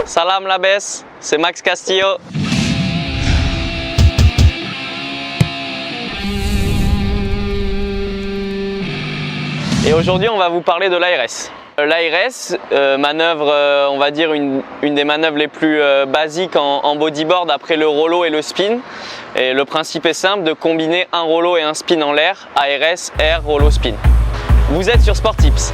Salam la baisse, c'est Max Castillo. Et aujourd'hui, on va vous parler de l'ARS. L'ARS, manœuvre, on va dire une des manœuvres les plus basiques en bodyboard après le rollo et le spin. Et le principe est simple, de combiner un rollo et un spin en l'air, ARS, air, rollo, spin. Vous êtes sur Sport Tips.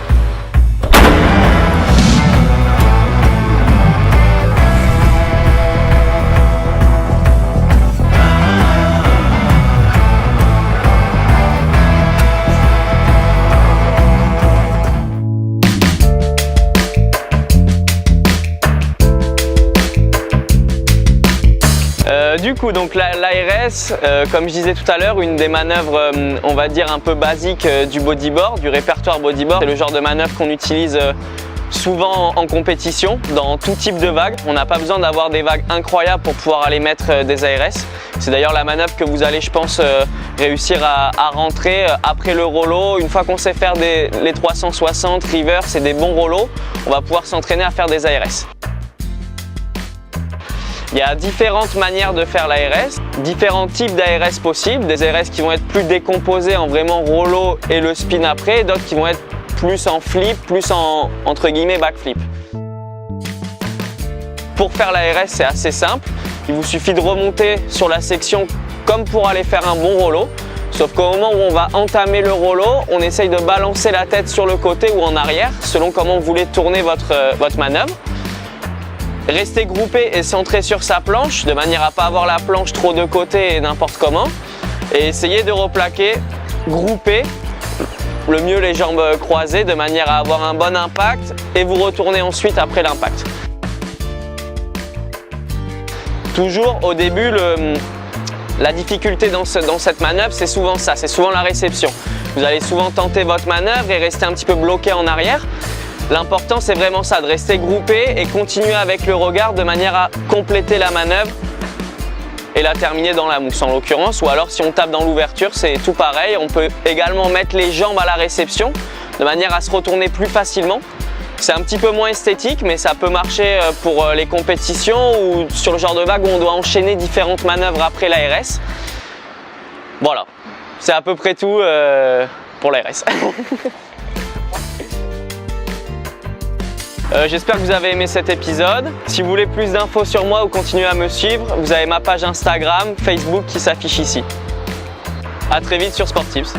Du coup, donc l'ARS, comme je disais tout à l'heure, une des manœuvres, on va dire un peu basiques du bodyboard, du répertoire bodyboard. C'est le genre de manœuvre qu'on utilise souvent en compétition, dans tout type de vagues. On n'a pas besoin d'avoir des vagues incroyables pour pouvoir aller mettre des ARS. C'est d'ailleurs la manœuvre que vous allez, je pense, réussir à rentrer après le rollo. Une fois qu'on sait faire les 360, reverse et des bons rollos, on va pouvoir s'entraîner à faire des ARS. Il y a différentes manières de faire l'ARS, différents types d'ARS possibles, des ARS qui vont être plus décomposés en vraiment rollo et le spin après, d'autres qui vont être plus en flip, plus en entre guillemets backflip. Pour faire l'ARS, c'est assez simple, il vous suffit de remonter sur la section comme pour aller faire un bon rollo, sauf qu'au moment où on va entamer le rollo, on essaye de balancer la tête sur le côté ou en arrière, selon comment vous voulez tourner votre manœuvre. Restez groupé et centré sur sa planche, de manière à ne pas avoir la planche trop de côté et n'importe comment. Et essayez de replaquer, groupé, le mieux les jambes croisées, de manière à avoir un bon impact et vous retournez ensuite après l'impact. Toujours au début, la difficulté dans cette manœuvre, c'est souvent ça, c'est souvent la réception. Vous allez souvent tenter votre manœuvre et rester un petit peu bloqué en arrière. L'important, c'est vraiment ça, de rester groupé et continuer avec le regard de manière à compléter la manœuvre et la terminer dans la mousse en l'occurrence. Ou alors si on tape dans l'ouverture, c'est tout pareil. On peut également mettre les jambes à la réception de manière à se retourner plus facilement. C'est un petit peu moins esthétique, mais ça peut marcher pour les compétitions ou sur le genre de vague où on doit enchaîner différentes manœuvres après l'ARS. Voilà, c'est à peu près tout pour l'ARS. J'espère que vous avez aimé cet épisode. Si vous voulez plus d'infos sur moi ou continuer à me suivre, vous avez ma page Instagram, Facebook qui s'affiche ici. A très vite sur Sport Tips.